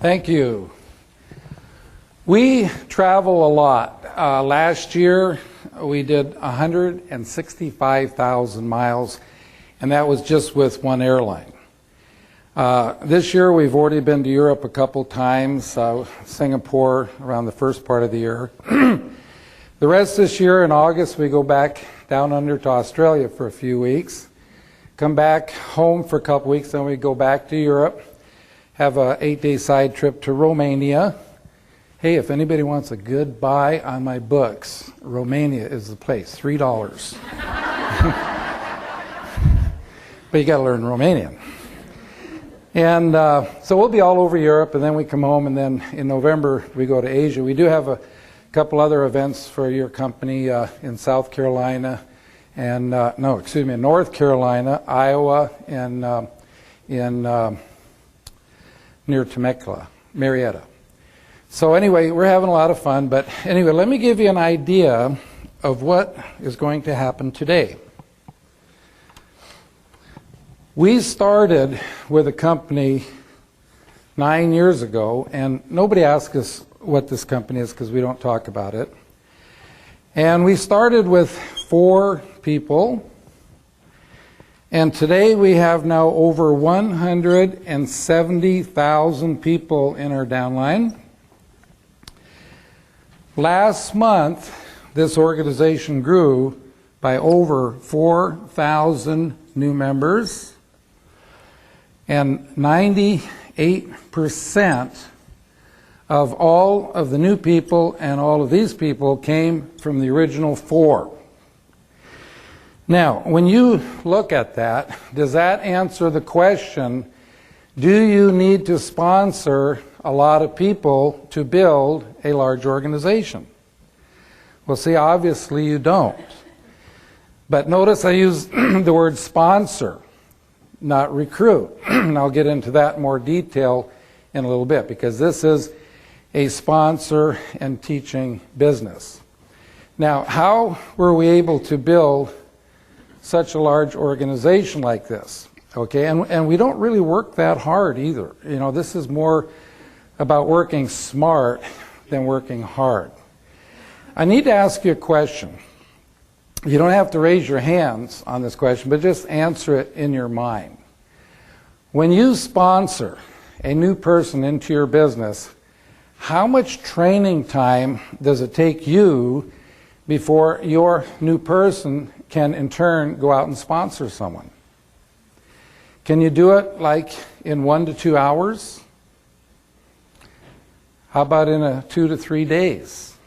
Thank you. We travel a lot. Last year we did 165,000 miles, and that was just with one airline. This year we've already been to Europe a couple times, Singapore around the first part of the year. The rest this year in August we go back down under to Australia for a few weeks, come back home for a couple weeks, then we go back to Europe, have a 8-day side trip to Romania. Hey, if anybody wants a good buy on my books, Romania is the place, $3. But you got to learn Romanian. And so we'll be all over Europe, and then we come home, and then in November we go to Asia. We do have a couple other events for your company in South Carolina, and North Carolina, Iowa, and near Temecula, Marietta. So anyway, we're having a lot of fun, but anyway, let me give you an idea of what is going to happen today. We started with a company 9 years ago, and nobody asked us what this company is because we don't talk about it. And we started with 4 people, and today we have now over 170,000 people in our downline. Last month, this organization grew by over 4,000 new members, and 98% of all of the new people and all of these people came from the original 4. Now, when you look at that, does that answer the question, do you need to sponsor a lot of people to build a large organization? Well, see, obviously you don't. But notice I use the word sponsor, not recruit. And I'll get into that in more detail in a little bit, because this is a sponsor and teaching business. Now, how were we able to build such a large organization like this? Okay, and we don't really work that hard either. You know, this is more about working smart than working hard. I need to ask you a question. You don't have to raise your hands on this question, but just answer it in your mind. When you sponsor a new person into your business, how much training time does it take you before your new person can in turn go out and sponsor someone? Can you do it like in 1 to 2 hours? How about in 2 to 3 days?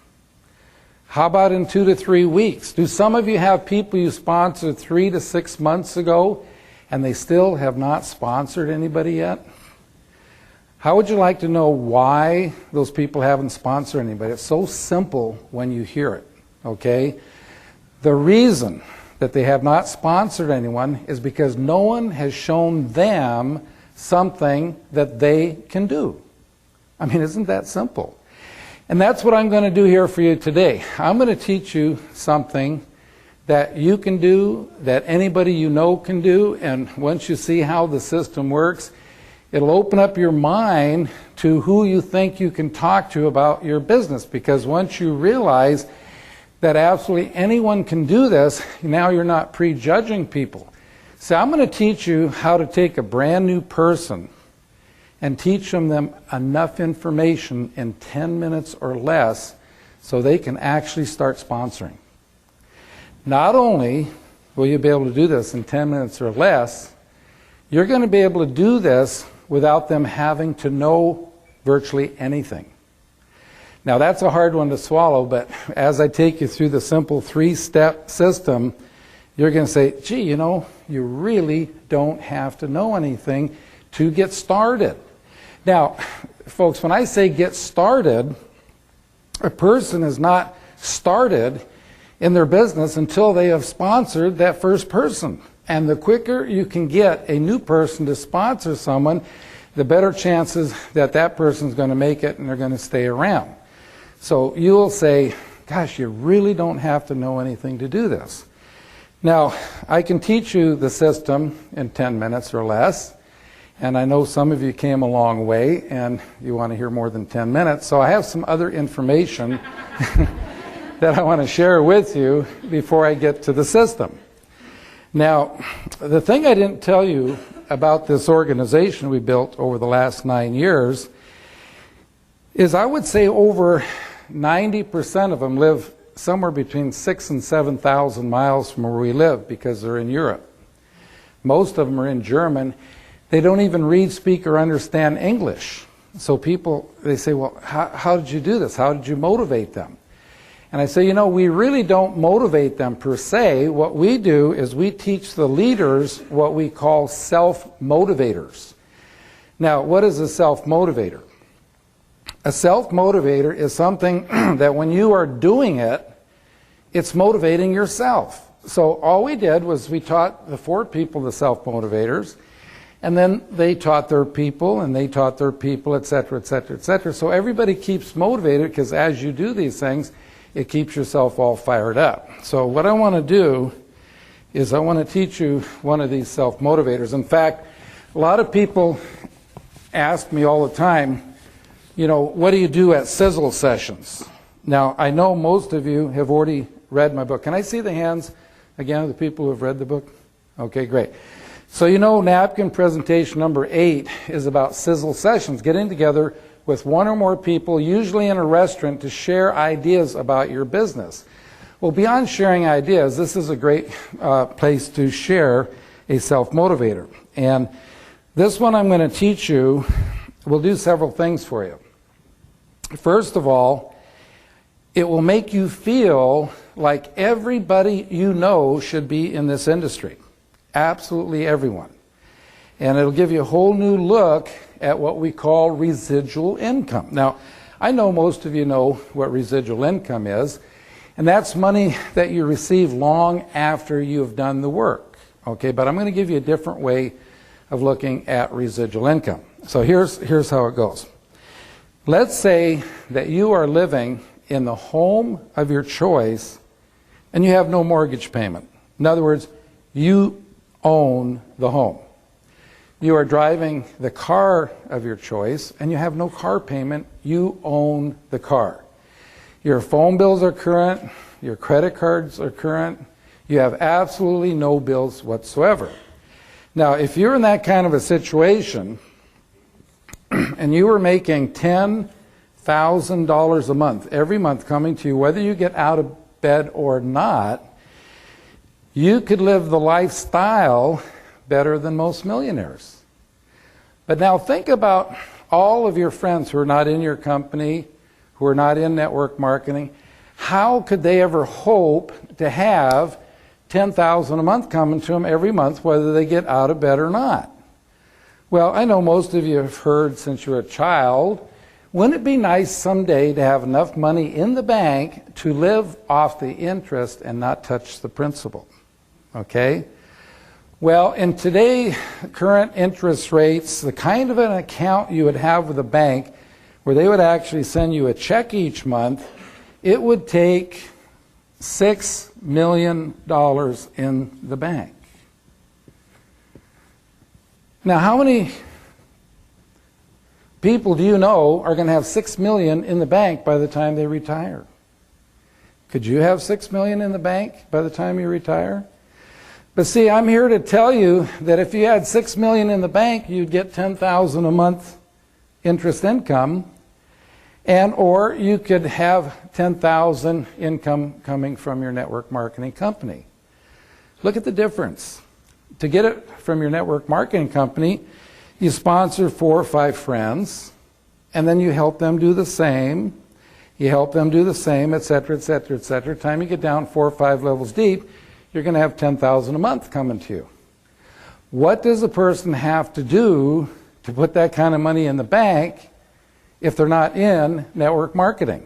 How about in 2 to 3 weeks? Do some of you have people you sponsored 3 to 6 months ago and they still have not sponsored anybody yet? How would you like to know why those people haven't sponsored anybody? It's so simple when you hear it, okay? The reason that they have not sponsored anyone is because no one has shown them something that they can do. I mean, isn't that simple? And that's what I'm going to do here for you today. I'm going to teach you something that you can do, that anybody you know can do, and once you see how the system works, it'll open up your mind to who you think you can talk to about your business, because once you realize that absolutely anyone can do this, now you're not prejudging people. So I'm going to teach you how to take a brand new person and teach them enough information in 10 minutes or less so they can actually start sponsoring. Not only will you be able to do this in 10 minutes or less, you're going to be able to do this without them having to know virtually anything. Now that's a hard one to swallow, but as I take you through the simple 3-step system, you're going to say, gee, you know, you really don't have to know anything to get started. Now, folks, when I say get started, a person is not started in their business until they have sponsored that first person. And the quicker you can get a new person to sponsor someone, the better chances that that person's going to make it and they're going to stay around. So you'll say, gosh, you really don't have to know anything to do this. Now, I can teach you the system in 10 minutes or less, And I know some of you came a long way and you want to hear more than 10 minutes. So I have some other information that I want to share with you before I get to the system. Now, the thing I didn't tell you about this organization we built over the last 9 years is I would say over 90% of them live somewhere between 6,000 and 7,000 miles from where we live because they're in Europe. Most of them are in German. They don't even read, speak, or understand English. So people, they say, well, how did you do this? How did you motivate them? And I say, you know, we really don't motivate them per se. What we do is we teach the leaders what we call self-motivators. Now, what is a self-motivator? A self-motivator is something that when you are doing it, it's motivating yourself. So all we did was we taught the 4 people the self-motivators, and then they taught their people, and they taught their people, et cetera, et cetera, et cetera. So everybody keeps motivated because as you do these things, it keeps yourself all fired up. So what I want to do is I want to teach you one of these self-motivators. In fact, a lot of people ask me all the time, you know, what do you do at sizzle sessions? Now, I know most of you have already read my book. Can I see the hands again of the people who have read the book? Okay, great. So you know napkin presentation number 8 is about sizzle sessions, getting together with 1 or more people, usually in a restaurant, to share ideas about your business. Well, beyond sharing ideas, this is a great place to share a self-motivator. And this one I'm going to teach you will do several things for you. First of all, it will make you feel like everybody you know should be in this industry. Absolutely everyone. And it'll give you a whole new look at what we call residual income. Now, I know most of you know what residual income is, and that's money that you receive long after you've done the work. Okay, but I'm going to give you a different way of looking at residual income. So here's how it goes. Let's say that you are living in the home of your choice and you have no mortgage payment. In other words, you own the home. You are driving the car of your choice and you have no car payment. You own the car. Your phone bills are current. Your credit cards are current. You have absolutely no bills whatsoever. Now, if you're in that kind of a situation and you were making $10,000 a month, every month coming to you, whether you get out of bed or not, you could live the lifestyle better than most millionaires. But now think about all of your friends who are not in your company, who are not in network marketing. How could they ever hope to have $10,000 a month coming to them every month, whether they get out of bed or not? Well, I know most of you have heard since you're a child, wouldn't it be nice someday to have enough money in the bank to live off the interest and not touch the principal? Okay? Well, in today, current interest rates, the kind of an account you would have with a bank where they would actually send you a check each month, it would take $6 million in the bank. Now, how many people do you know are going to have $6 million in the bank by the time they retire? Could you have $6 million in the bank by the time you retire? But see, I'm here to tell you that if you had $6 million in the bank, you'd get $10,000 a month interest income, and or you could have $10,000 income coming from your network marketing company. Look at the difference. To get it from your network marketing company, you sponsor 4 or 5 friends, and then you help them do the same. You help them do the same, et cetera, et cetera, et cetera. Time you get down 4 or 5 levels deep, you're going to have $10,000 a month coming to you. What does a person have to do to put that kind of money in the bank if they're not in network marketing?